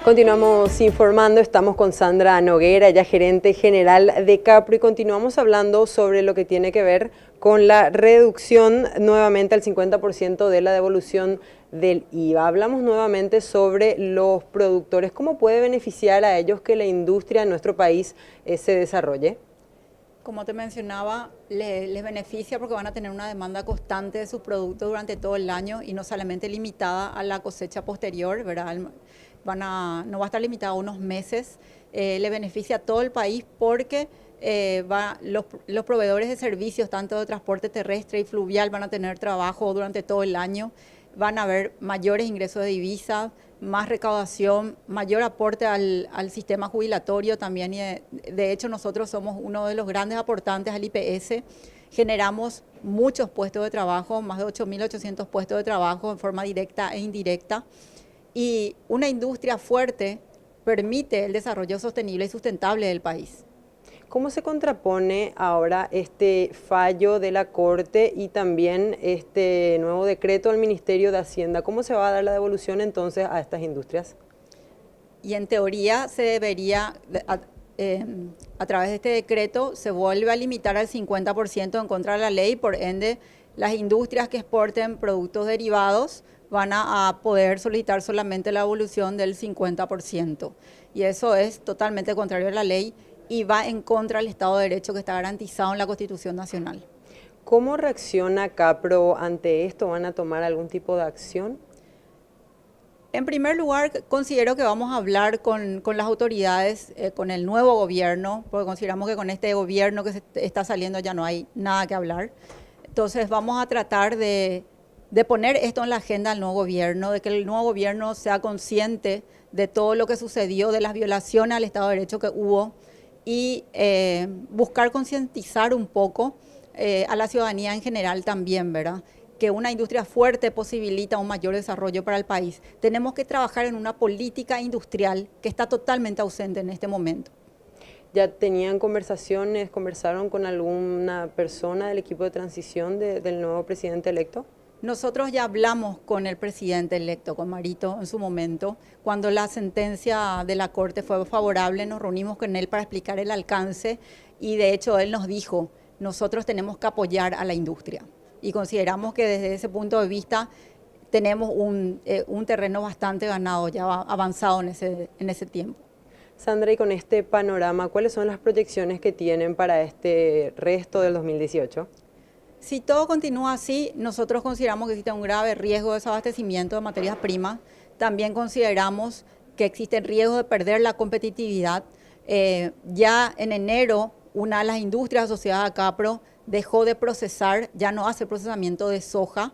Continuamos informando, estamos con Sandra Noguera, ella gerente general de Capro, y continuamos hablando sobre lo que tiene que ver con la reducción nuevamente al 50% de la devolución del IVA. Hablamos nuevamente sobre los productores, cómo puede beneficiar a ellos que la industria en nuestro país se desarrolle. Como te mencionaba, les beneficia porque van a tener una demanda constante de sus productos durante todo el año y no solamente limitada a la cosecha posterior, ¿verdad? No va a estar limitada a unos meses. Le beneficia a todo el país porque los proveedores de servicios, tanto de transporte terrestre y fluvial, van a tener trabajo durante todo el año. Van a haber mayores ingresos de divisas, más recaudación, mayor aporte al sistema jubilatorio también. Y de hecho, nosotros somos uno de los grandes aportantes al IPS. Generamos muchos puestos de trabajo, más de 8.800 puestos de trabajo en forma directa e indirecta. Y una industria fuerte permite el desarrollo sostenible y sustentable del país. ¿Cómo se contrapone ahora este fallo de la Corte y también este nuevo decreto del Ministerio de Hacienda? ¿Cómo se va a dar la devolución entonces a estas industrias? Y en teoría se debería, a través de este decreto, se vuelve a limitar al 50% en contra de la ley, por ende, las industrias que exporten productos derivados van a poder solicitar solamente la devolución del 50%. Y eso es totalmente contrario a la ley y va en contra del Estado de Derecho que está garantizado en la Constitución Nacional. ¿Cómo reacciona Capro ante esto? ¿Van a tomar algún tipo de acción? En primer lugar, considero que vamos a hablar con las autoridades, con el nuevo gobierno, porque consideramos que con este gobierno que se está saliendo ya no hay nada que hablar. Entonces vamos a tratar de poner esto en la agenda del nuevo gobierno, de que el nuevo gobierno sea consciente de todo lo que sucedió, de las violaciones al Estado de Derecho que hubo, y buscar concientizar un poco a la ciudadanía en general también, ¿verdad? Que una industria fuerte posibilita un mayor desarrollo para el país. Tenemos que trabajar en una política industrial que está totalmente ausente en este momento. ¿Ya tenían conversaciones, conversaron con alguna persona del equipo de transición del nuevo presidente electo? Nosotros ya hablamos con el presidente electo, con Marito, en su momento. Cuando la sentencia de la Corte fue favorable, nos reunimos con él para explicar el alcance y de hecho él nos dijo, nosotros tenemos que apoyar a la industria. Y consideramos que desde ese punto de vista tenemos un terreno bastante ganado, ya avanzado en ese tiempo. Sandra, y con este panorama, ¿cuáles son las proyecciones que tienen para este resto del 2018? Si todo continúa así, nosotros consideramos que existe un grave riesgo de desabastecimiento de materias primas. También consideramos que existe el riesgo de perder la competitividad. Ya en enero, una de las industrias asociadas a Capro dejó de procesar, ya no hace procesamiento de soja.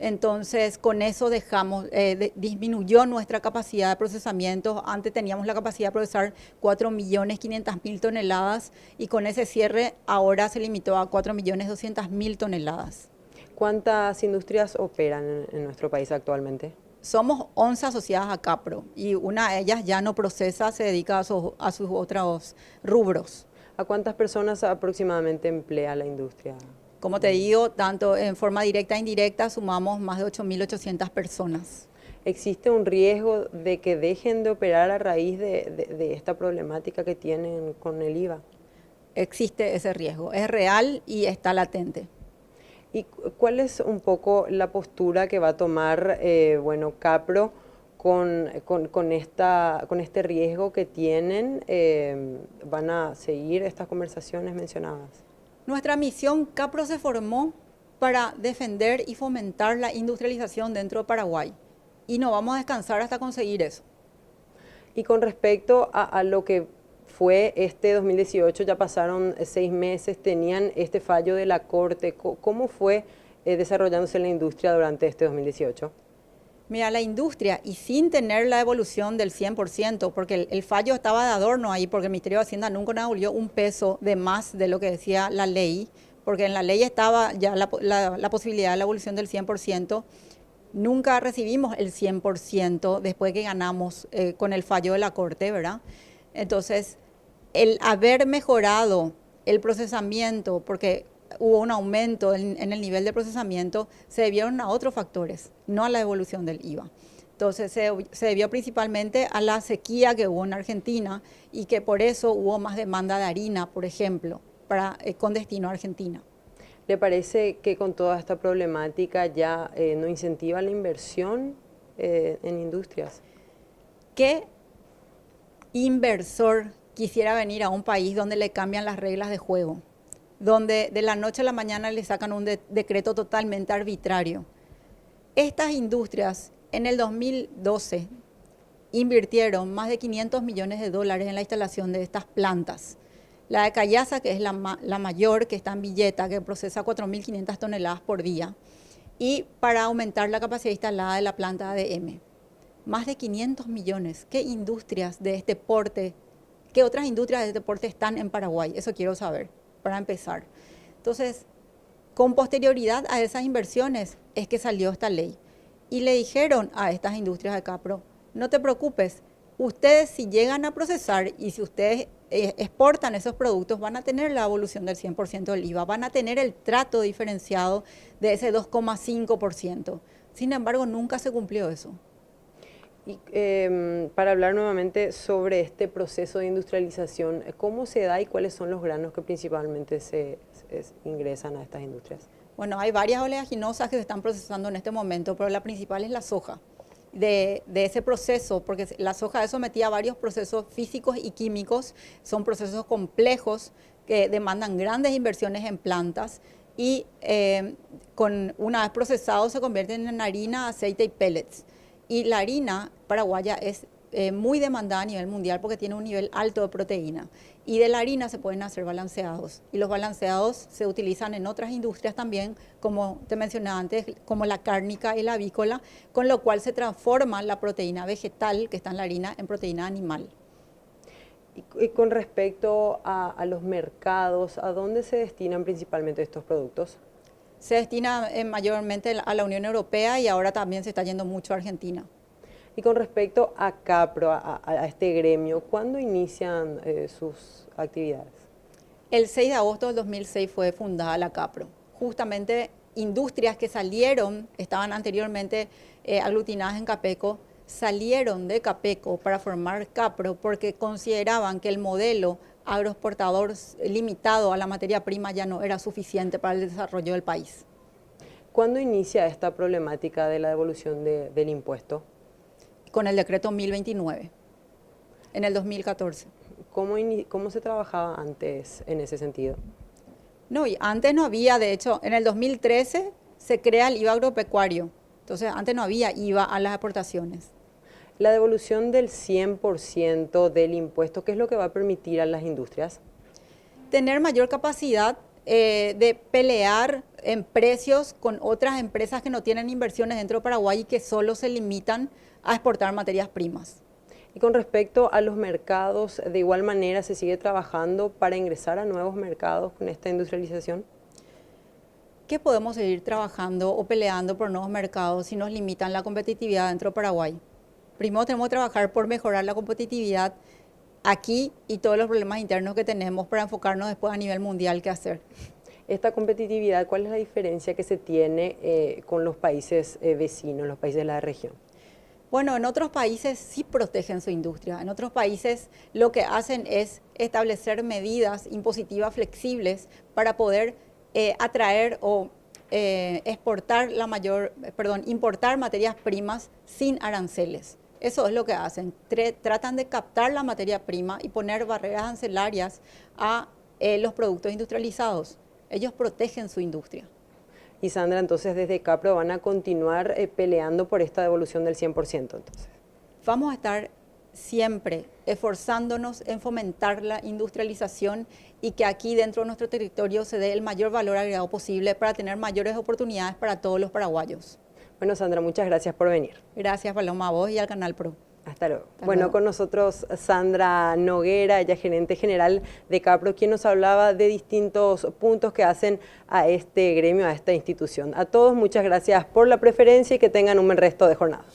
Entonces, con eso disminuyó nuestra capacidad de procesamiento. Antes teníamos la capacidad de procesar 4.500.000 toneladas y con ese cierre ahora se limitó a 4.200.000 toneladas. ¿Cuántas industrias operan en nuestro país actualmente? Somos 11 asociadas a Capro y una de ellas ya no procesa, se dedica a sus otros rubros. ¿A cuántas personas aproximadamente emplea la industria? Como te digo, tanto en forma directa e indirecta sumamos más de 8.800 personas. ¿Existe un riesgo de que dejen de operar a raíz de esta problemática que tienen con el IVA? Existe ese riesgo, es real y está latente. ¿Y cuál es un poco la postura que va a tomar Capro con este riesgo que tienen? ¿Van a seguir estas conversaciones mencionadas? Nuestra misión, Capro se formó para defender y fomentar la industrialización dentro de Paraguay y no vamos a descansar hasta conseguir eso. Y con respecto a lo que fue este 2018, ya pasaron 6 meses, tenían este fallo de la Corte. ¿Cómo fue desarrollándose la industria durante este 2018? Mira, la industria, y sin tener la devolución del 100%, porque el fallo estaba de adorno ahí, porque el Ministerio de Hacienda nunca nos devolvió un peso de más de lo que decía la ley, porque en la ley estaba ya la posibilidad de la devolución del 100%. Nunca recibimos el 100% después que ganamos con el fallo de la Corte, ¿verdad? Entonces, el haber mejorado el procesamiento, porque hubo un aumento en el nivel de procesamiento, se debieron a otros factores, no a la devolución del IVA. Entonces se debió principalmente a la sequía que hubo en Argentina y que por eso hubo más demanda de harina, por ejemplo, con destino a Argentina. ¿Le parece que con toda esta problemática ya no incentiva la inversión en industrias? ¿Qué inversor quisiera venir a un país donde le cambian las reglas de juego? Donde de la noche a la mañana le sacan un decreto totalmente arbitrario. Estas industrias en el 2012 invirtieron más de 500 millones de dólares en la instalación de estas plantas. La de Cayasa, que es la mayor, que está en Villeta, que procesa 4.500 toneladas por día, y para aumentar la capacidad instalada de la planta ADM. Más de 500 millones. ¿Qué industrias de este porte, qué otras industrias de este porte están en Paraguay? Eso quiero saber, para empezar. Entonces, con posterioridad a esas inversiones es que salió esta ley. Y le dijeron a estas industrias de Capro, no te preocupes, ustedes si llegan a procesar y si ustedes exportan esos productos van a tener la evolución del 100% del IVA, van a tener el trato diferenciado de ese 2,5%. Sin embargo, nunca se cumplió eso. Y para hablar nuevamente sobre este proceso de industrialización, ¿cómo se da y cuáles son los granos que principalmente se ingresan a estas industrias? Bueno, hay varias oleaginosas que se están procesando en este momento, pero la principal es la soja. De ese proceso, porque la soja es sometida a varios procesos físicos y químicos, son procesos complejos que demandan grandes inversiones en plantas y una vez procesados se convierten en harina, aceite y pellets. Y la harina paraguaya es muy demandada a nivel mundial porque tiene un nivel alto de proteína. Y de la harina se pueden hacer balanceados. Y los balanceados se utilizan en otras industrias también, como te mencioné antes, como la cárnica y la avícola, con lo cual se transforma la proteína vegetal que está en la harina en proteína animal. Y con respecto a los mercados, ¿a dónde se destinan principalmente estos productos? Se destina mayormente a la Unión Europea y ahora también se está yendo mucho a Argentina. Y con respecto a Capro, a este gremio, ¿cuándo inician sus actividades? El 6 de agosto del 2006 fue fundada la Capro. Justamente industrias que salieron, estaban anteriormente aglutinadas en Capeco, salieron de Capeco para formar Capro porque consideraban que el modelo agroexportador limitado a la materia prima ya no era suficiente para el desarrollo del país. ¿Cuándo inicia esta problemática de la devolución del impuesto? Con el decreto 1029, en el 2014. ¿Cómo se trabajaba antes en ese sentido? No, y antes no había, de hecho, en el 2013 se crea el IVA agropecuario. Entonces, antes no había IVA a las exportaciones. La devolución del 100% del impuesto, ¿qué es lo que va a permitir a las industrias? Tener mayor capacidad de pelear en precios con otras empresas que no tienen inversiones dentro de Paraguay y que solo se limitan a exportar materias primas. Y con respecto a los mercados, ¿de igual manera se sigue trabajando para ingresar a nuevos mercados con esta industrialización? ¿Qué podemos seguir trabajando o peleando por nuevos mercados si nos limitan la competitividad dentro de Paraguay? Primero tenemos que trabajar por mejorar la competitividad aquí y todos los problemas internos que tenemos para enfocarnos después a nivel mundial qué hacer. Esta competitividad, ¿cuál es la diferencia que se tiene con los países vecinos, los países de la región? Bueno, en otros países sí protegen su industria. En otros países lo que hacen es establecer medidas impositivas flexibles para poder atraer o importar materias primas sin aranceles. Eso es lo que hacen. Tratan de captar la materia prima y poner barreras arancelarias a los productos industrializados. Ellos protegen su industria. Y Sandra, entonces desde Capro van a continuar peleando por esta devolución del 100%, entonces. Vamos a estar siempre esforzándonos en fomentar la industrialización y que aquí dentro de nuestro territorio se dé el mayor valor agregado posible para tener mayores oportunidades para todos los paraguayos. Bueno, Sandra, muchas gracias por venir. Gracias, Paloma, a vos y al Canal Pro. Hasta luego. Bueno, con nosotros Sandra Noguera, ella gerente general de Capro, quien nos hablaba de distintos puntos que hacen a este gremio, a esta institución. A todos, muchas gracias por la preferencia y que tengan un buen resto de jornada.